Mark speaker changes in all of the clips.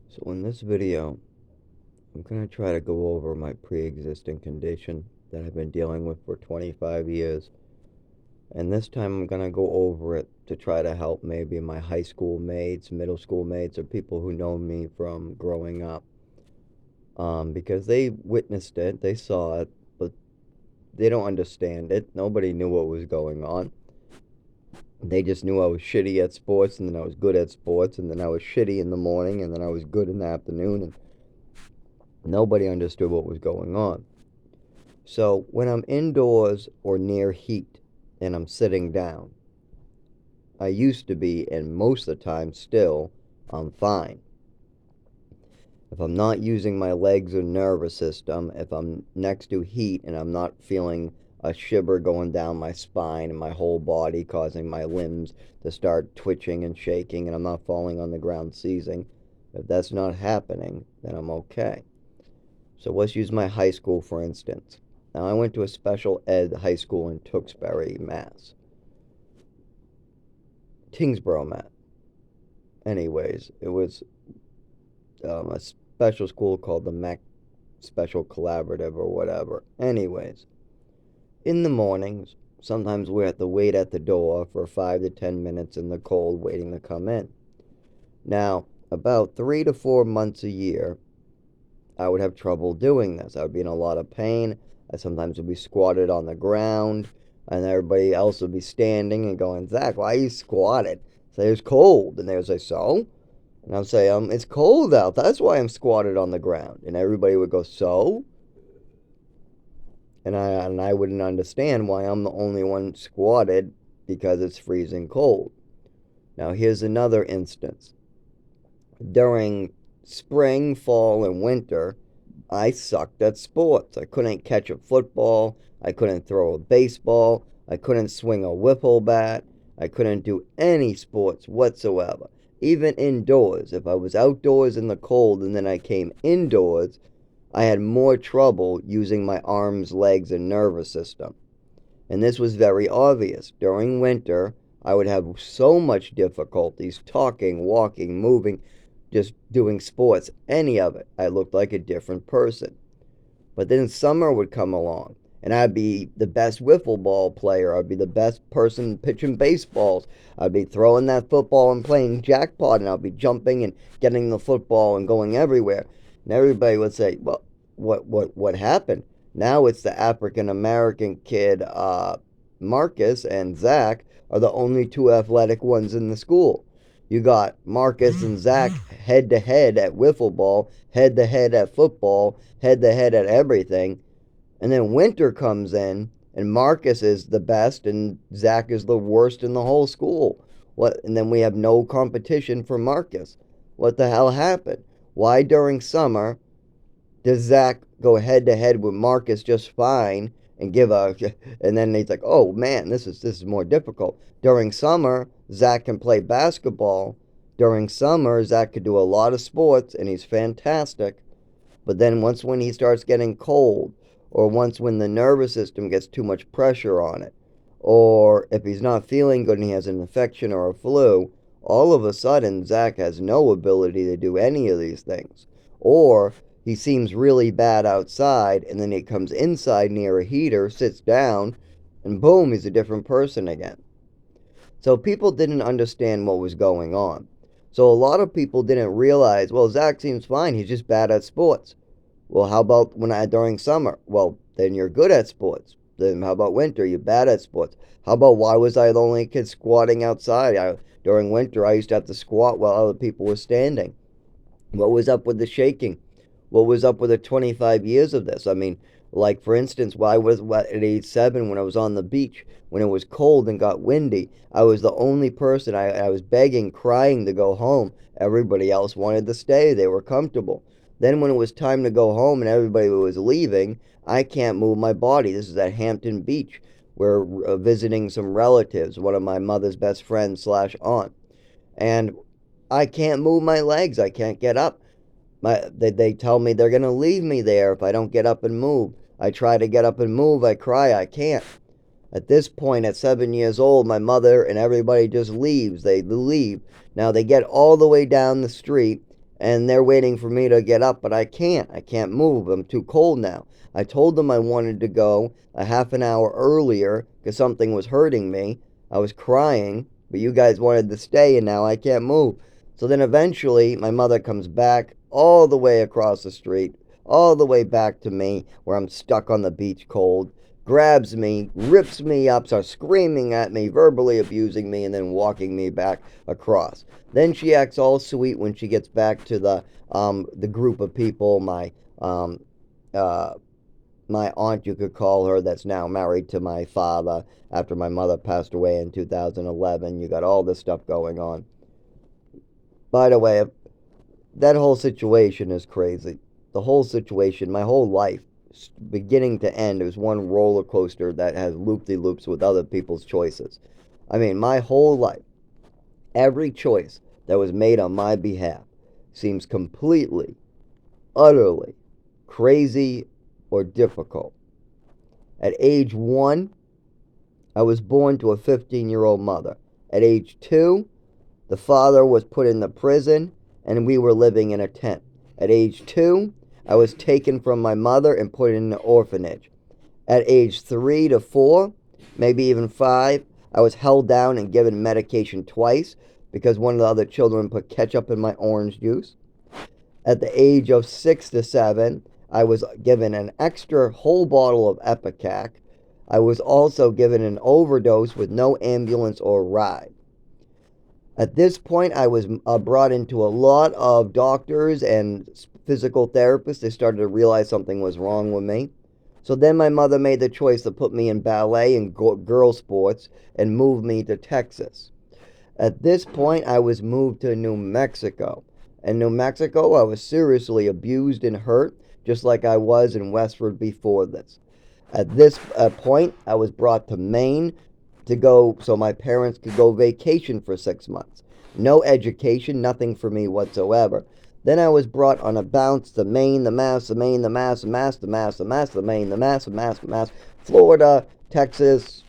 Speaker 1: So in this video, I'm going to try to go over my pre-existing condition that I've been dealing with for 25 years. And this time I'm going to go over it to try to help maybe my high school mates, middle school mates, or people who know me from growing up. Because they witnessed it, they saw it, but they don't understand it. Nobody knew what was going on. They just knew I was shitty at sports, and then I was good at sports, and then I was shitty in the morning, and then I was good in the afternoon, and nobody understood what was going on. So when I'm indoors or near heat and I'm sitting down, I used to be, and most of the time still, I'm fine. If I'm not using my legs or nervous system, if I'm next to heat and I'm not feeling a shiver going down my spine and my whole body causing my limbs to start twitching and shaking and I'm not falling on the ground seizing, if that's not happening, then I'm okay. So let's use my high school for instance. Now, I went to a special ed high school in Tewksbury, Mass. Tingsboro, Mass. Anyways, it was a special school called the Mac Special Collaborative or whatever. Anyways, in the mornings, sometimes we have to wait at the door for 5 to 10 minutes in the cold waiting to come in. Now, about 3 to 4 months a year, I would have trouble doing this. I would be in a lot of pain. I sometimes would be squatted on the ground, and everybody else would be standing and going, Zach, why are you squatted? Say, it's cold. And they would say, so? And I would say, it's cold out. That's why I'm squatted on the ground. And everybody would go, so? And I wouldn't understand why I'm the only one squatted because it's freezing cold. Now, here's another instance. During spring, fall, and winter, I sucked at sports. I couldn't catch a football. I couldn't throw a baseball. I couldn't swing a wiffle bat. I couldn't do any sports whatsoever. Even indoors. If I was outdoors in the cold and then I came indoors, I had more trouble using my arms, legs, and nervous system. And this was very obvious. During winter, I would have so much difficulties talking, walking, moving, just doing sports, any of it. I looked like a different person. But then summer would come along, and I'd be the best wiffle ball player. I'd be the best person pitching baseballs. I'd be throwing that football and playing jackpot, and I'd be jumping and getting the football and going everywhere. And everybody would say, "Well, what happened?" Now it's the African American kid, Marcus and Zach are the only two athletic ones in the school. You got Marcus and Zach head to head at wiffle ball, head to head at football, head to head at everything. And then winter comes in, and Marcus is the best, and Zach is the worst in the whole school. What? And then we have no competition for Marcus. What the hell happened? Why during summer does Zach go head to head with Marcus just fine and give a and then he's like, oh man, this is more difficult. During summer, Zach can play basketball. During summer, Zach could do a lot of sports and he's fantastic. But then once when he starts getting cold, or once when the nervous system gets too much pressure on it, or if he's not feeling good and he has an infection or a flu, all of a sudden Zach has no ability to do any of these things. Or he seems really bad outside, and then he comes inside near a heater, sits down, and boom, he's a different person again. So people didn't understand what was going on. So a lot of people didn't realize, well, Zach seems fine, he's just bad at sports. Well, how about during summer? Well, then you're good at sports. Then how about winter? You're bad at sports. How about why was I the only kid squatting outside? During winter, I used to have to squat while other people were standing. What was up with the shaking? What was up with the 25 years of this? I mean, like for instance, why was at age 7 when I was on the beach when it was cold and got windy, I was the only person. I was begging, crying to go home. Everybody else wanted to stay. They were comfortable. Then when it was time to go home and everybody was leaving, I can't move my body. This is at Hampton Beach. We're visiting some relatives, one of my mother's best friends slash aunt, and I can't move my legs. I can't get up. They tell me they're going to leave me there if I don't get up and move. I try to get up and move. I cry. I can't. At this point, at 7 years old, my mother and everybody just leaves. They leave. Now they get all the way down the street, and they're waiting for me to get up, but I can't. I can't move. I'm too cold now. I told them I wanted to go a half an hour earlier because something was hurting me. I was crying, but you guys wanted to stay, and now I can't move. So then eventually, my mother comes back all the way across the street, all the way back to me, where I'm stuck on the beach cold, grabs me, rips me up, starts screaming at me, verbally abusing me, and then walking me back across. Then she acts all sweet when she gets back to the group of people, um, uh, my aunt, you could call her, that's now married to my father after my mother passed away in 2011. You got all this stuff going on. By the way, that whole situation is crazy. The whole situation, my whole life, beginning to end, is one roller coaster that has loop-de-loops with other people's choices. I mean, my whole life, every choice that was made on my behalf seems completely, utterly crazy or difficult. At age 1, I was born to a 15-year-old mother. At age 2, the father was put in the prison and we were living in a tent. At age 2, I was taken from my mother and put in an orphanage. At age 3 to 4, maybe even 5, I was held down and given medication twice because one of the other children put ketchup in my orange juice. At the age of 6 to 7, I was given an extra whole bottle of Epicac. I was also given an overdose with no ambulance or ride. At this point, I was brought into a lot of doctors and physical therapists. They started to realize something was wrong with me. So then my mother made the choice to put me in ballet and girl sports and move me to Texas. At this point, I was moved to New Mexico. In New Mexico, I was seriously abused and hurt, just like I was in Westford before this. At this point, I was brought to Maine to go so my parents could go vacation for 6 months. No education, nothing for me whatsoever. Then I was brought on a bounce to Maine, the Mass, the Maine, the Mass, the Mass, the Mass, the Mass, the Maine, the Mass, the Mass, the Mass, Florida, Texas,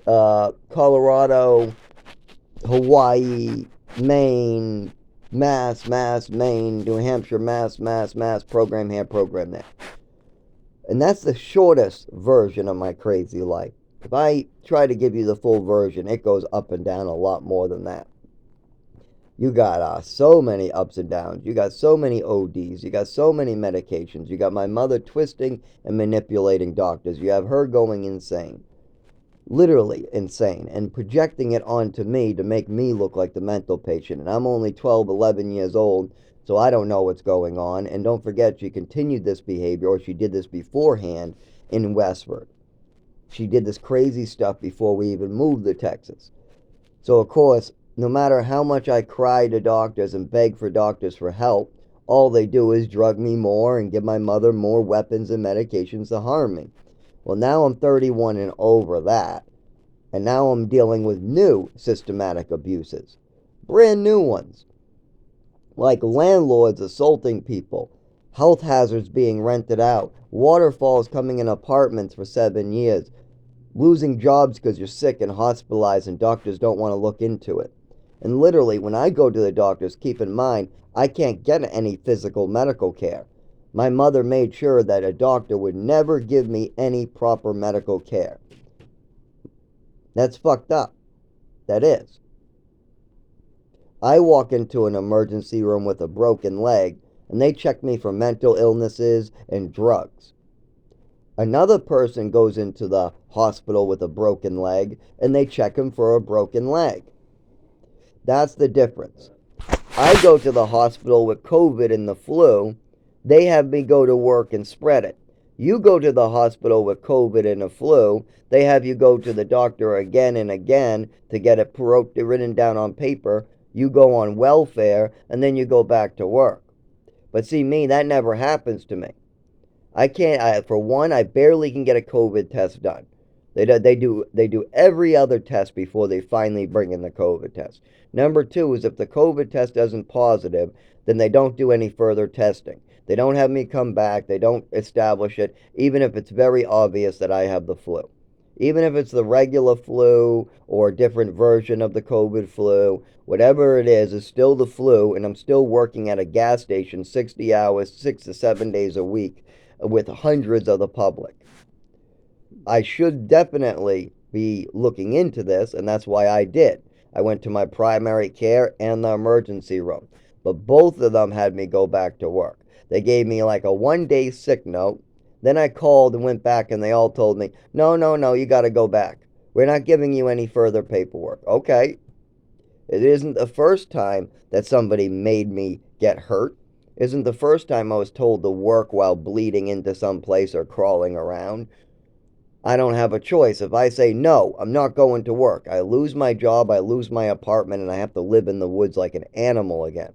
Speaker 1: Colorado, Hawaii, Maine, Mass, Maine, New Hampshire, Mass, program here, program there. And that's the shortest version of my crazy life. If I try to give you the full version, it goes up and down a lot more than that. You got so many ups and downs. You got so many ODs. You got so many medications. You got my mother twisting and manipulating doctors. You have her going insane. Literally insane. And projecting it onto me to make me look like the mental patient. And I'm only 12, 11 years old, so I don't know what's going on. And don't forget, she continued this behavior, or she did this beforehand in Westford. She did this crazy stuff before we even moved to Texas. So, of course, no matter how much I cry to doctors and beg for doctors for help, all they do is drug me more and give my mother more weapons and medications to harm me. Well, now I'm 31 and over that, and now I'm dealing with new systematic abuses. Brand new ones. Like landlords assaulting people, health hazards being rented out, waterfalls coming in apartments for 7 years, losing jobs because you're sick and hospitalized and doctors don't want to look into it. And literally, when I go to the doctors, keep in mind, I can't get any physical medical care. My mother made sure that a doctor would never give me any proper medical care. That's fucked up. That is. I walk into an emergency room with a broken leg, and they check me for mental illnesses and drugs. Another person goes into the hospital with a broken leg, and they check him for a broken leg. That's the difference. I go to the hospital with COVID and the flu. They have me go to work and spread it. You go to the hospital with COVID and the flu. They have you go to the doctor again and again to get it written down on paper. You go on welfare, and then you go back to work. But see, me, that never happens to me. For one, I barely can get a COVID test done. They do every other test before they finally bring in the COVID test. Number 2 is if the COVID test isn't positive, then they don't do any further testing. They don't have me come back. They don't establish it, even if it's very obvious that I have the flu. Even if it's the regular flu or a different version of the COVID flu, whatever it is still the flu, and I'm still working at a gas station 60 hours, 6 to 7 days a week with hundreds of the public. I should definitely be looking into this, and that's why I did. I went to my primary care and the emergency room, but both of them had me go back to work. They gave me like a 1 day sick note. Then I called and went back, and they all told me, no, no, no, you got to go back. We're not giving you any further paperwork. Okay. It isn't the first time that somebody made me get hurt. It isn't the first time I was told to work while bleeding into some place or crawling around. I don't have a choice. If I say, no, I'm not going to work, I lose my job, I lose my apartment, and I have to live in the woods like an animal again.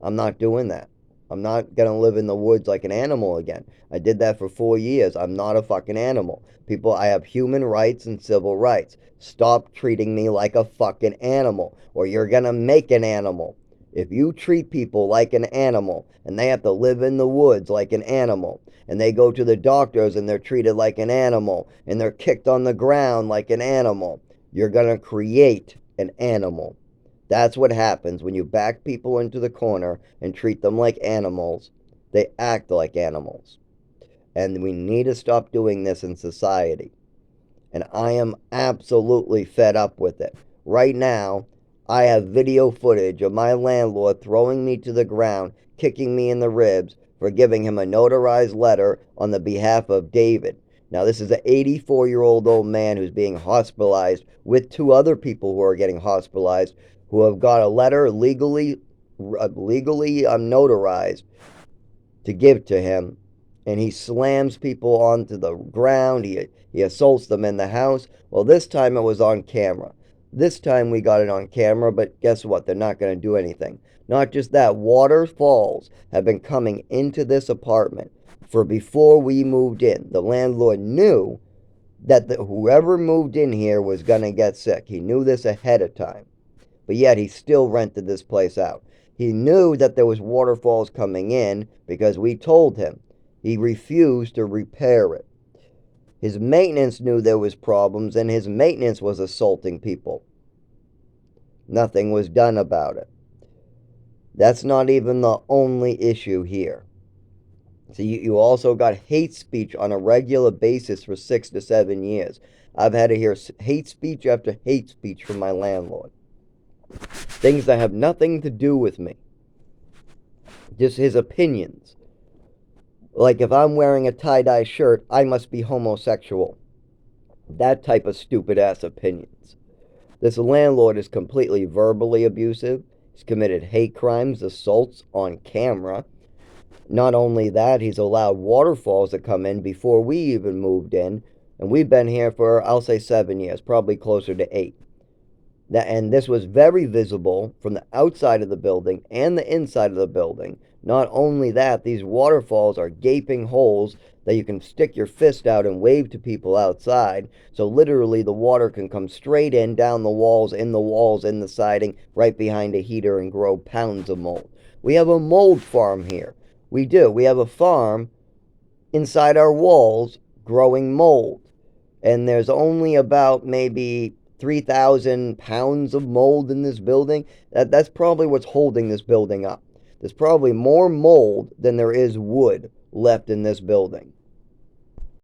Speaker 1: I'm not doing that. I'm not going to live in the woods like an animal again. I did that for 4 years. I'm not a fucking animal. People, I have human rights and civil rights. Stop treating me like a fucking animal, or you're going to make an animal. If you treat people like an animal, and they have to live in the woods like an animal, and they go to the doctors and they're treated like an animal, and they're kicked on the ground like an animal, you're going to create an animal. That's what happens when you back people into the corner and treat them like animals. They act like animals. And we need to stop doing this in society. And I am absolutely fed up with it. Right now, I have video footage of my landlord throwing me to the ground, kicking me in the ribs for giving him a notarized letter on the behalf of David. Now, this is an 84-year-old old man who's being hospitalized with two other people who are getting hospitalized, who have got a letter legally notarized to give to him, and he slams people onto the ground. He assaults them in the house. Well, this time it was on camera. This time we got it on camera, but guess what? They're not going to do anything. Not just that, waterfalls have been coming into this apartment for before we moved in. The landlord knew that whoever moved in here was going to get sick. He knew this ahead of time. But yet he still rented this place out. He knew that there was waterfalls coming in because we told him. He refused to repair it. His maintenance knew there was problems, and his maintenance was assaulting people. Nothing was done about it. That's not even the only issue here. So you also got hate speech on a regular basis for 6 to 7 years. I've had to hear hate speech after hate speech from my landlord. Things that have nothing to do with me. Just his opinions. Like if I'm wearing a tie-dye shirt, I must be homosexual. That type of stupid-ass opinions. This landlord is completely verbally abusive. He's committed hate crimes, assaults on camera. Not only that, he's allowed waterfalls to come in before we even moved in. And we've been here for, I'll say 7 years, probably closer to 8. And this was very visible from the outside of the building and the inside of the building. Not only that, these waterfalls are gaping holes that you can stick your fist out and wave to people outside. So literally the water can come straight in, down the walls, in the siding, right behind a heater, and grow pounds of mold. We have a mold farm here. We do. We have a farm inside our walls growing mold. And there's only about maybe 3,000 pounds of mold in this building. That's probably what's holding this building up. There's probably more mold than there is wood left in this building.